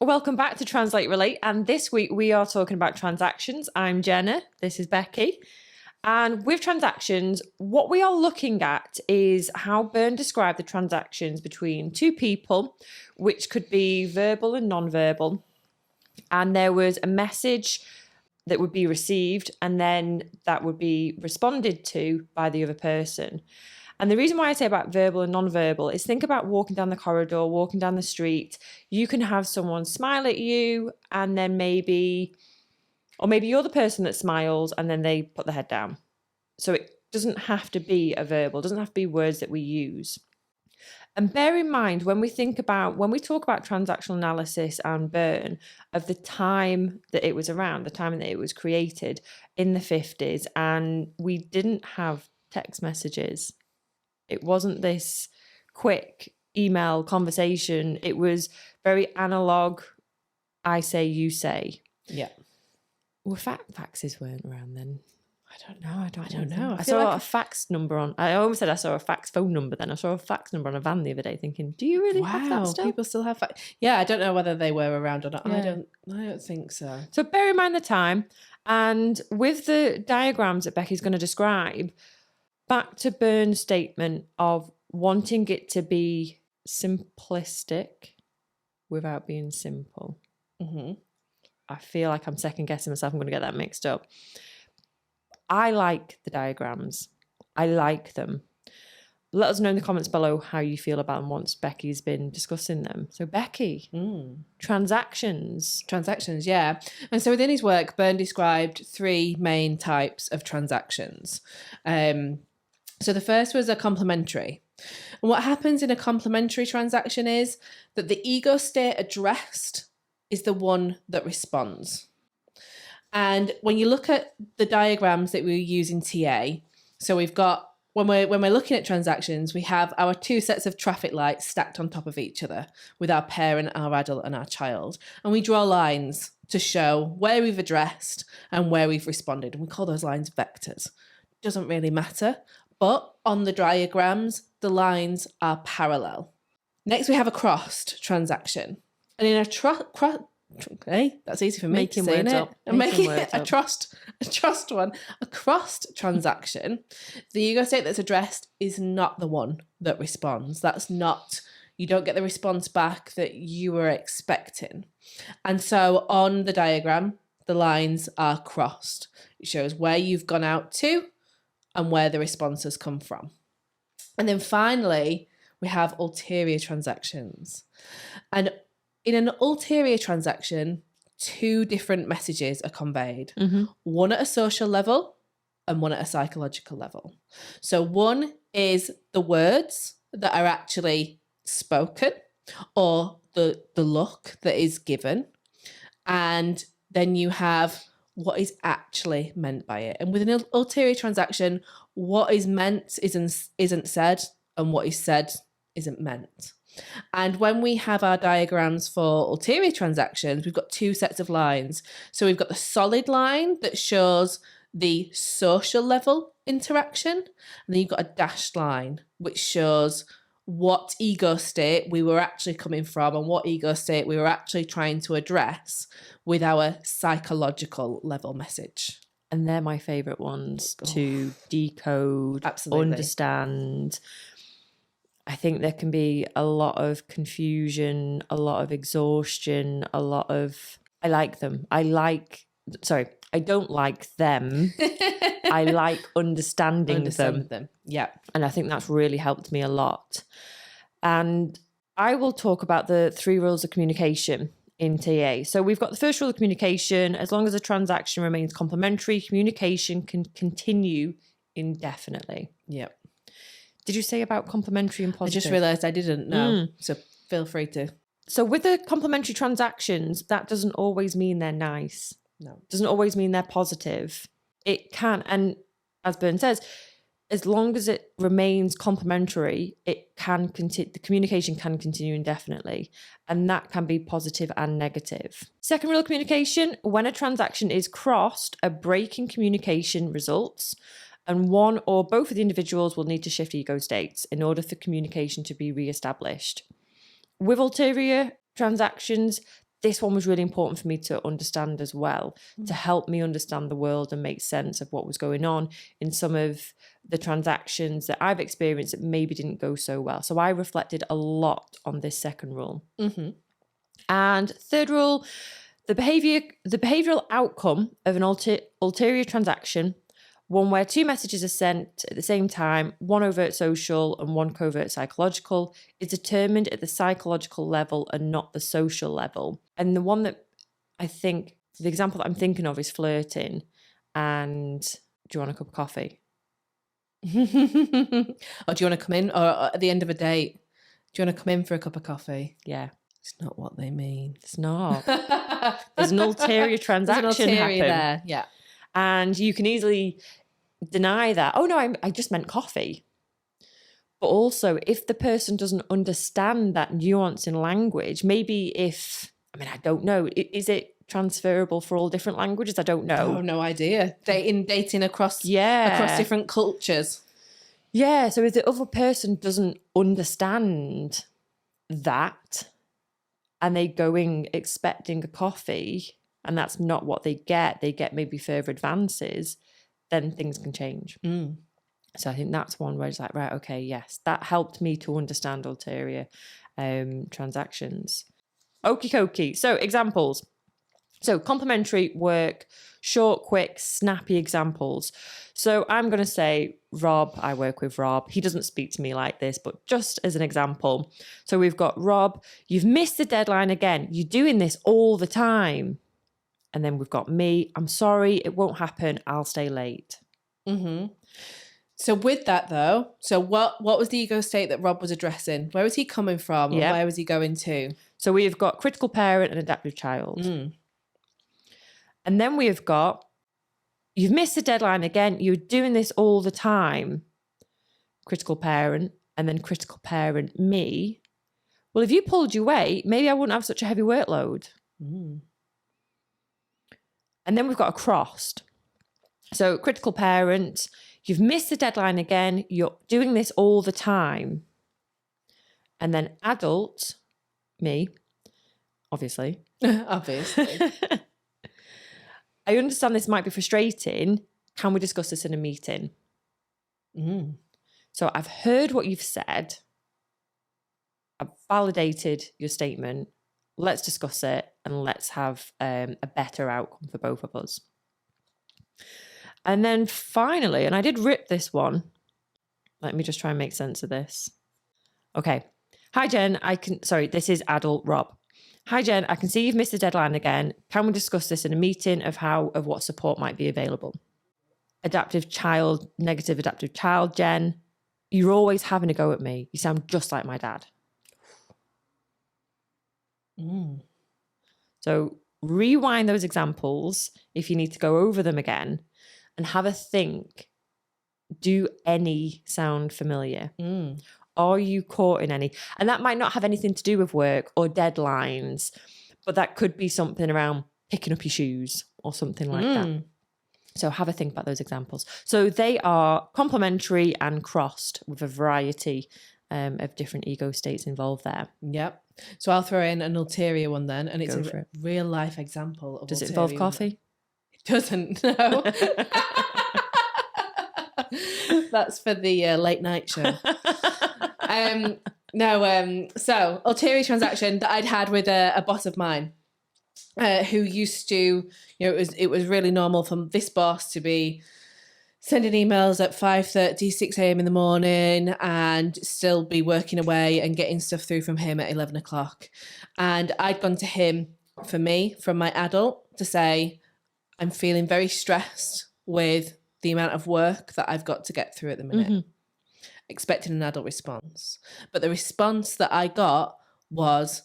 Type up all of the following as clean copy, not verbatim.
Welcome back to Translate Relate, and this week we are talking about transactions. I'm Jenna, this is Becky, and with transactions, what we are looking at is how Berne described the transactions between two people, which could be verbal and non-verbal, and there was a message that would be received and then that would be responded to by the other person. And the reason why I say about verbal and non-verbal is think about walking down the corridor, walking down the street. You can have someone smile at you and then maybe you're the person that smiles and then they put their head down. So it doesn't have to be a verbal, it doesn't have to be words that we use. And bear in mind, when we talk about transactional analysis and Berne, of the time that it was around, the time that it was created in the 50s, and we didn't have text messages. It wasn't this quick email conversation. It was very analog. I say, you say. Yeah. Well, faxes weren't around then. I don't know. I saw a fax number on. I almost said I saw a fax phone number. Then I saw a fax number on a van the other day. Thinking, do you really have that still? People still have fax. Yeah, I don't know whether they were around or not. Yeah. I don't think so. So bear in mind the time, and with the diagrams that Becky's going to describe, back to Berne's statement of wanting it to be simplistic without being simple. Mm-hmm. I feel like I'm second guessing myself. I'm going to get that mixed up. I like the diagrams. I like them. Let us know in the comments below how you feel about them once Becky's been discussing them. So Becky, transactions. Transactions, yeah. And so within his work, Berne described three main types of transactions. So the first was a complementary. And what happens in a complementary transaction is that the ego state addressed is the one that responds. And when you look at the diagrams that we use in TA, so we've got, when we're looking at transactions, we have our two sets of traffic lights stacked on top of each other with our parent, our adult, and our child. And we draw lines to show where we've addressed and where we've responded. And we call those lines vectors. Doesn't really matter. But on the diagrams, the lines are parallel. Next, we have a crossed transaction. And in a okay, that's easy for me Making to say, words isn't up. it? Making a crossed transaction. The ego state that's addressed is not the one that responds. That's not, you don't get the response back that you were expecting. And so on the diagram, the lines are crossed. It shows where you've gone out to and where the responses come from. And then finally, we have ulterior transactions. And in an ulterior transaction, two different messages are conveyed. Mm-hmm. One at a social level and one at a psychological level. So one is the words that are actually spoken or the look that is given. And then you have what is actually meant by it. And with an ulterior transaction, what is meant isn't said, and what is said isn't meant. And when we have our diagrams for ulterior transactions, we've got two sets of lines. So we've got the solid line that shows the social level interaction, and then you've got a dashed line which shows what ego state we were actually coming from and what ego state we were actually trying to address with our psychological level message. And they're my favourite ones to decode, Absolutely. Understand. I think there can be a lot of confusion, a lot of exhaustion, I like them. I don't like them. I like understanding them. Yeah. And I think that's really helped me a lot. And I will talk about the 3 rules of communication in TA. So we've got the first rule of communication. As long as a transaction remains complementary, communication can continue indefinitely. Yep. Did you say about complementary and positive? I just realised I didn't know. So feel free to. So with the complementary transactions, that doesn't always mean they're nice. No. Doesn't always mean they're positive. It can, and as Berne says, as long as it remains complementary, it can continue. The communication can continue indefinitely, and that can be positive and negative. Second rule of communication: when a transaction is crossed, a break in communication results, and one or both of the individuals will need to shift ego states in order for communication to be re-established. With ulterior transactions, this one was really important for me to understand as well, to help me understand the world and make sense of what was going on in some of the transactions that I've experienced that maybe didn't go so well. So I reflected a lot on this second rule. And third rule, the behavioural outcome of an ulterior transaction, one where two messages are sent at the same time, one overt social and one covert psychological, is determined at the psychological level and not the social level. And the one that the example that I'm thinking of is flirting and do you want a cup of coffee? Or do you want to come in? Or at the end of a date, do you want to come in for a cup of coffee? Yeah. It's not what they mean. It's not. There's an ulterior transaction happen. There, yeah. And you can easily deny that. Oh, no, I just meant coffee. But also, if the person doesn't understand that nuance in language, maybe I don't know, is it transferable for all different languages? I don't know. Oh, no idea. Dating across different cultures. Yeah, so if the other person doesn't understand that and they going expecting a coffee and that's not what they get maybe further advances, then things can change. So I think that's one where it's like, right, okay, yes, that helped me to understand ulterior transactions. Okie dokie. So examples. So complementary work, short, quick, snappy examples. So I'm going to say, Rob, I work with Rob. He doesn't speak to me like this, but just as an example. So we've got Rob, you've missed the deadline again. You're doing this all the time. And then we've got me, I'm sorry, it won't happen. I'll stay late. So with that though, so what was the ego state that Rob was addressing? Where was he coming from? Yep. And where was he going to? So we've got critical parent and adaptive child. And then we've got, you've missed the deadline again. You're doing this all the time. Critical parent and then critical parent me. Well, if you pulled your weight, maybe I wouldn't have such a heavy workload. And then we've got a crossed. So critical parent, you've missed the deadline again. You're doing this all the time. And then adult, me, obviously. Obviously. I understand this might be frustrating. Can we discuss this in a meeting? So I've heard what you've said. I've validated your statement. Let's discuss it and let's have a better outcome for both of us. And then finally, and I did rip this one. Let me just try and make sense of this. Okay. Hi, Jen. This is adult Rob. Hi, Jen. I can see you've missed the deadline again. Can we discuss this in a meeting of what support might be available? Adaptive child, negative adaptive child, Jen. You're always having a go at me. You sound just like my dad. So rewind those examples if you need to go over them again and have a think. Do any sound familiar? Are you caught in any? And that might not have anything to do with work or deadlines, but that could be something around picking up your shoes or something like that. So have a think about those examples. So they are complementary and crossed with a variety of different ego states involved there. Yep. So I'll throw in an ulterior one then, and it's a real life example of. Does it involve coffee? It doesn't. No. That's for the late night show. So ulterior transaction that I'd had with a boss of mine, who used to, it was really normal for this boss to be sending emails at 5:30, 6 a.m. in the morning and still be working away and getting stuff through from him at 11 o'clock. And I'd gone to him from my adult to say, I'm feeling very stressed with the amount of work that I've got to get through at the minute. Expecting an adult response. But the response that I got was,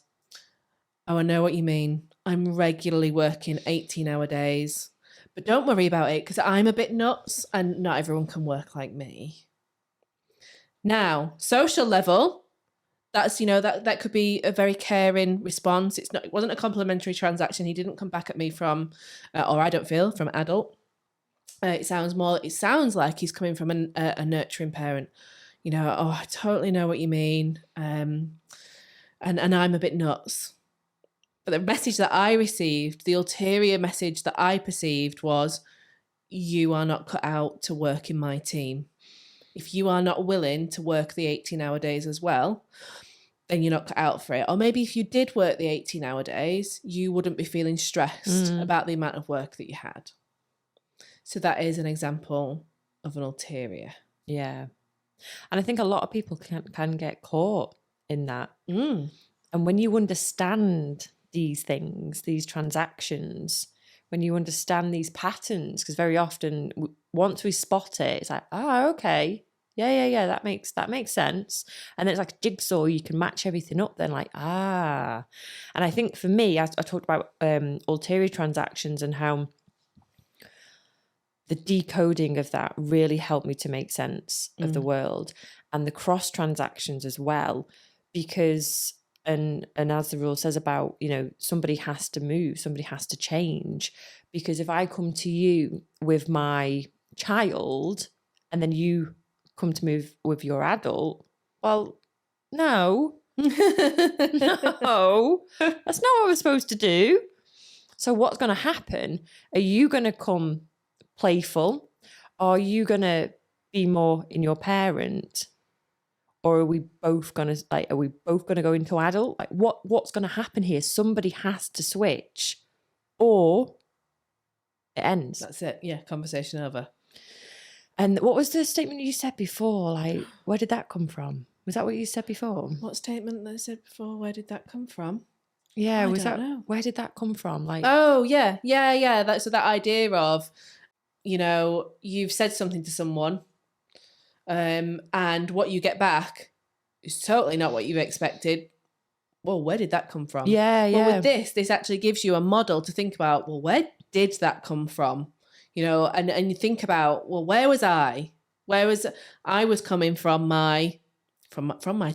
oh, I know what you mean. I'm regularly working 18-hour days. But don't worry about it because I'm a bit nuts and not everyone can work like me. Now, social level, that's, that could be a very caring response. It wasn't a complimentary transaction. He didn't come back at me from, or I don't feel, from adult. It sounds like he's coming from a nurturing parent. Oh, I totally know what you mean. And I'm a bit nuts. But the message that I received, the ulterior message that I perceived was, you are not cut out to work in my team. If you are not willing to work the 18-hour days as well, then you're not cut out for it. Or maybe if you did work the 18-hour days, you wouldn't be feeling stressed about the amount of work that you had. So that is an example of an ulterior. Yeah. And I think a lot of people can get caught in that. And when you understand these things, these transactions, when you understand these patterns, because very often once we spot it, it's like, oh, okay. Yeah, that makes sense. And then it's like a jigsaw, you can match everything up then, like, And I think for me, I talked about ulterior transactions and how the decoding of that really helped me to make sense of the world, and the cross transactions as well, because and as the rule says about, somebody has to move, somebody has to change, because if I come to you with my child and then you come to move with your adult, well, no, no, that's not what we're supposed to do. So what's going to happen? Are you going to come playful? Are you going to be more in your parent? Or are we both going to go into adult? Like what's going to happen here? Somebody has to switch or it ends. That's it. Yeah. Conversation over. And what was the statement you said before? Like, where did that come from? Was that what you said before? What statement that I said before? Where did that come from? Yeah, know. Where did that come from? Like, oh yeah. That's that idea of, you've said something to someone, and what you get back is totally not what you've expected. Well, where did that come from? Yeah. Well, with this actually gives you a model to think about. Well, where did that come from? And you think about, well, where was I? I was coming from my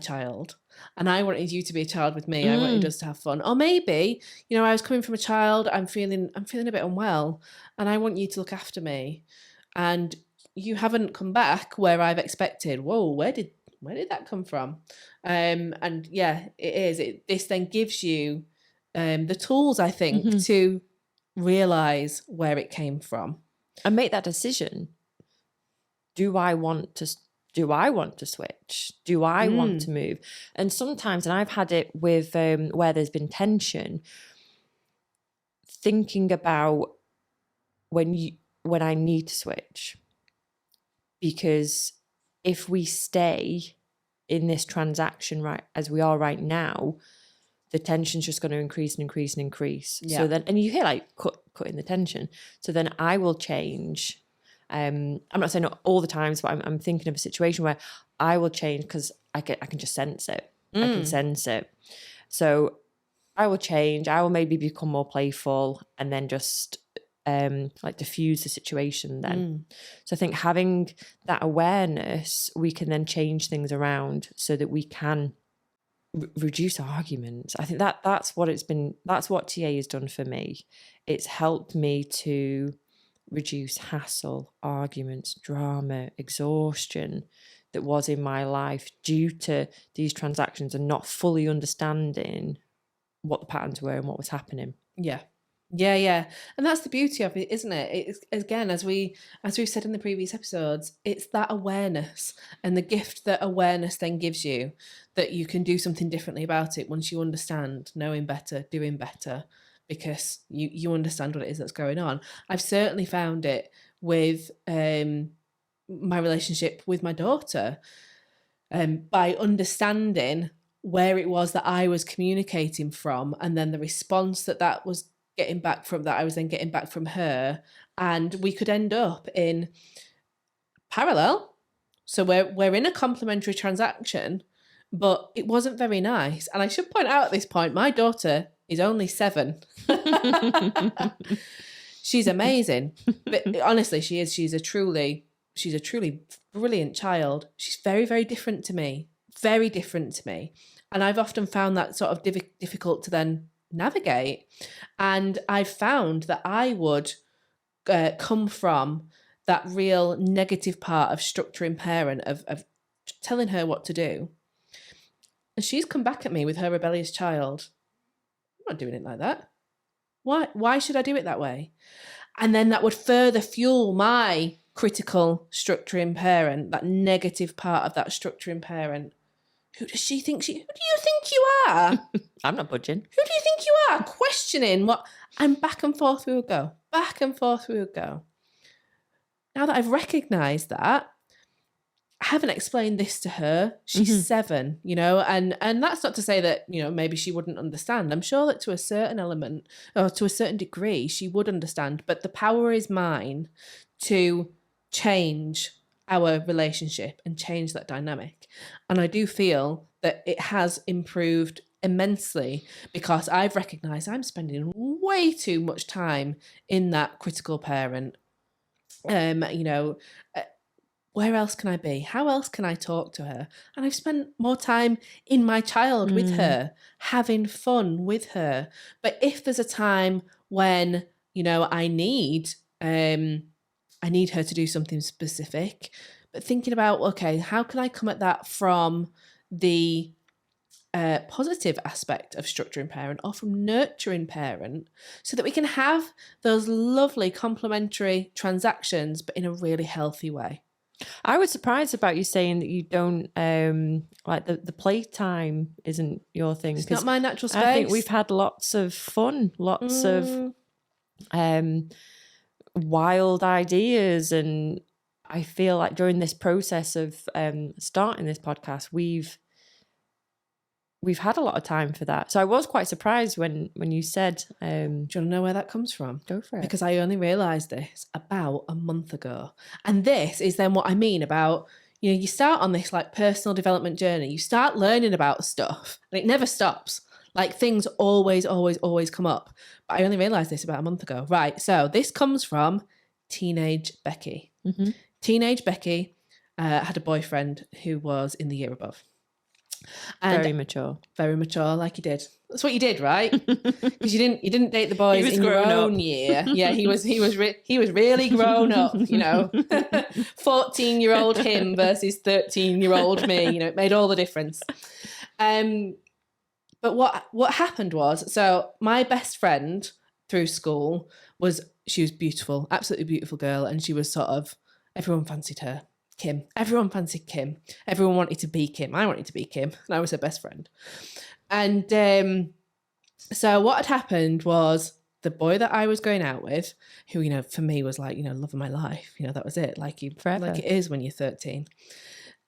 child, and I wanted you to be a child with me. I wanted us to have fun. Or maybe, I was coming from a child. I'm feeling a bit unwell, and I want you to look after me. And you haven't come back where I've expected. Whoa, where did that come from? And yeah, it is. This then gives you the tools, I think, to realize where it came from and make that decision. Do I want to switch? Do I want to move? And sometimes, and I've had it with where there's been tension, thinking about when I need to switch. Because if we stay in this transaction right as we are right now, the tension's just going to increase and increase and increase. Yeah. So then, and you hear like cutting the tension. So then I will change. I'm not saying not all the times, but I'm thinking of a situation where I will change because I can just sense it. I can sense it. So I will change. I will maybe become more playful and then just diffuse the situation then. So I think having that awareness, we can then change things around so that we can reduce arguments. I think that's what TA has done for me. It's helped me to reduce hassle, arguments, drama, exhaustion that was in my life due to these transactions and not fully understanding what the patterns were and what was happening. Yeah. And that's the beauty of it, isn't it? It's, again, as we've said in the previous episodes, it's that awareness and the gift that awareness then gives you, that you can do something differently about it once you understand, knowing better, doing better, because you understand what it is that's going on. I've certainly found it with my relationship with my daughter, by understanding where it was that I was communicating from, and then the response that was getting back from that I was then getting back from her, and we could end up in parallel. So we're in a complementary transaction, but it wasn't very nice. And I should point out at this point, my daughter is only 7. She's amazing, but honestly, she is. She's a truly brilliant child. She's very, very different to me. Very different to me. And I've often found that sort of difficult to then navigate. And I've found that I would come from that real negative part of structuring parent, of telling her what to do. And she's come back at me with her rebellious child not doing it like that. Why should I do it that way? And then that would further fuel my critical structuring parent, that negative part of that structuring parent. Who do you think you are? I'm not budging. Who do you think you are? Questioning what, and back and forth we would go. Back and forth we would go. Now that I've recognised that, I haven't explained this to her. She's 7, and that's not to say that, maybe she wouldn't understand. I'm sure that to a certain element or to a certain degree, she would understand, but the power is mine to change our relationship and change that dynamic. And I do feel that it has improved immensely because I've recognised I'm spending way too much time in that critical parent. Where else can I be? How else can I talk to her? And I've spent more time in my child with her, having fun with her. But if there's a time when, I need her to do something specific, but thinking about, okay, how can I come at that from the positive aspect of structuring parent or from nurturing parent so that we can have those lovely complementary transactions, but in a really healthy way. I was surprised about you saying that you don't like the playtime isn't your thing. It's not my natural space. I think we've had lots of fun, lots of wild ideas, and I feel like during this process of starting this podcast, we've had a lot of time for that. So I was quite surprised when you said... do you want to know where that comes from? Go for it. Because I only realised this about a month ago. And this is then what I mean about, you start on this like personal development journey. You start learning about stuff and it never stops. Like things always, always, always come up. But I only realised this about a month ago. Right, so this comes from teenage Becky. Mm-hmm. Teenage Becky had a boyfriend who was in the year above. And very mature, like you did. That's what you did, right? Because you didn't date the boys in your own year. Yeah, he was really grown up. 14-year-old him versus 13-year-old me. It made all the difference. But what happened was, so my best friend through school she was beautiful, absolutely beautiful girl, and she was sort of, everyone fancied her. Kim. Everyone fancied Kim. Everyone wanted to be Kim. I wanted to be Kim, and I was her best friend. And so what had happened was the boy that I was going out with, who, for me was like, love of my life, that was it, like it is when you're 13.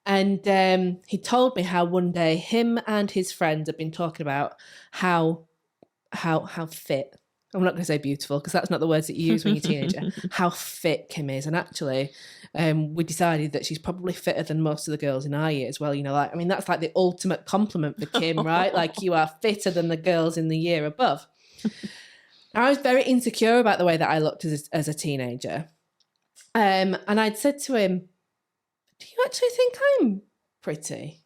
And he told me how one day him and his friends had been talking about how fit. I'm not going to say beautiful because that's not the words that you use when you're a teenager. How fit Kim is. And actually, we decided that she's probably fitter than most of the girls in our year as well. That's like the ultimate compliment for Kim, right? Like you are fitter than the girls in the year above. I was very insecure about the way that I looked as a teenager. And I'd said to him, do you actually think I'm pretty?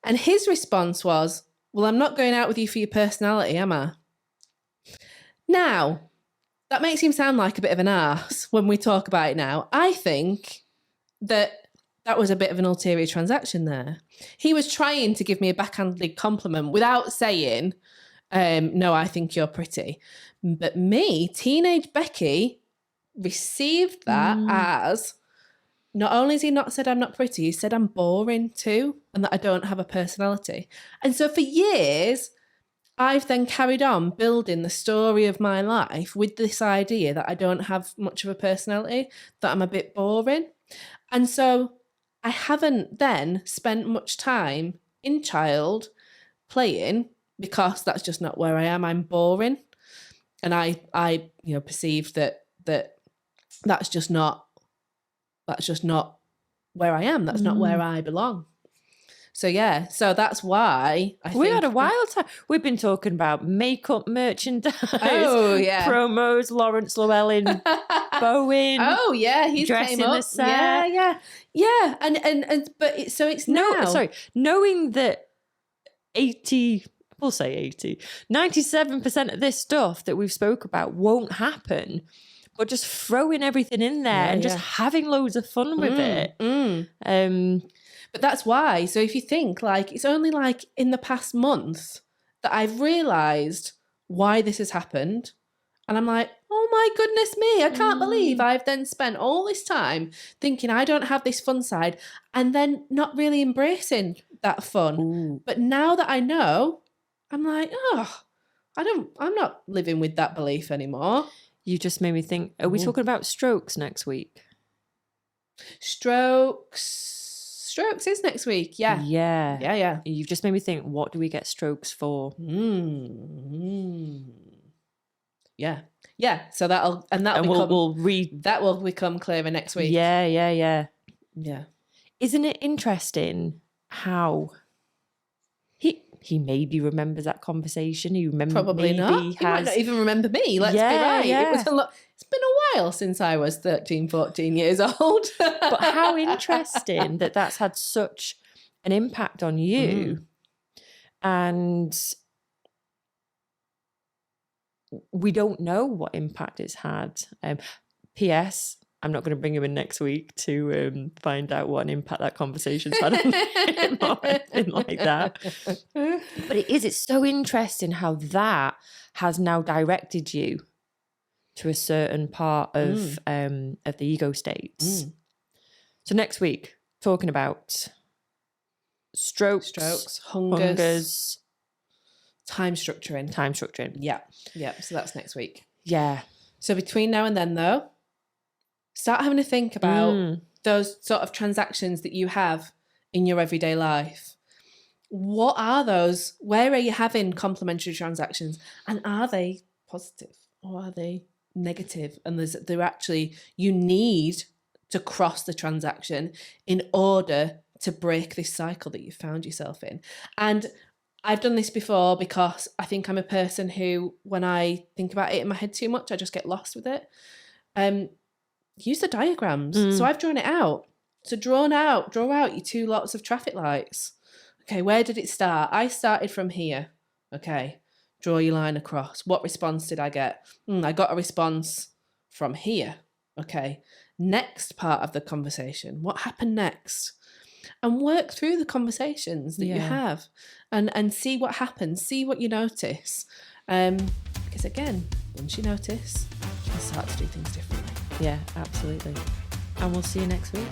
And his response was, well, I'm not going out with you for your personality, am I? Now, that makes him sound like a bit of an arse when we talk about it now. I think that was a bit of an ulterior transaction there. He was trying to give me a backhanded compliment without saying, no, I think you're pretty. But me, teenage Becky, received that as, not only has he not said I'm not pretty, he said I'm boring too, and that I don't have a personality. And so for years, I've then carried on building the story of my life with this idea that I don't have much of a personality, that I'm a bit boring. And so I haven't then spent much time in child playing because that's just not where I am. I'm boring. And I perceive that that's just not where I am. That's not where I belong. So yeah, so that's why we had a wild time. We've been talking about makeup merchandise. Oh yeah, promos. Lawrence Llewellyn, Bowen. Oh yeah, he's dressing came up. The set. Yeah. And but it's now. Knowing that 97% of this stuff that we've spoke about won't happen, but just throwing everything in there and just having loads of fun with it. But that's why. So if you think, like, it's only like in the past month that I've realised why this has happened. And I'm like, oh my goodness me, I can't believe I've then spent all this time thinking I don't have this fun side and then not really embracing that fun. Ooh. But now that I know, I'm like, oh, I'm not living with that belief anymore. You just made me think, are we talking about strokes next week? Strokes is next week. Yeah. Yeah. You've just made me think, what do we get strokes for? Yeah. So that'll we'll become clearer next week. Yeah. Yeah. Isn't it interesting how he maybe remembers that conversation? He Probably not. He might not even remember me. Let's be right. Yeah. It's been a while since I was 13, 14 years old. But how interesting that that's had such an impact on you. And we don't know what impact it's had. P.S. I'm not going to bring him in next week to find out what an impact that conversation's had on him or anything like that. But it's so interesting how that has now directed you to a certain part of the ego states. So next week, talking about strokes, hungers, time structuring. Yeah. So that's next week. Yeah. So between now and then, though, start having to think about those sort of transactions that you have in your everyday life. What are those? Where are you having complementary transactions? And are they positive or are they negative? And they're actually, you need to cross the transaction in order to break this cycle that you found yourself in. And I've done this before because I think I'm a person who, when I think about it in my head too much, I just get lost with it. Use the diagrams. So I've drawn it out. So draw out your 2 lots of traffic lights. Okay, where did it start? I started from here. Okay, draw your line across. What response did I get? I got a response from here. Okay, next part of the conversation. What happened next? And work through the conversations that you have and see what happens, see what you notice. Because again, once you notice, you can start to do things differently. Yeah, absolutely. And we'll see you next week.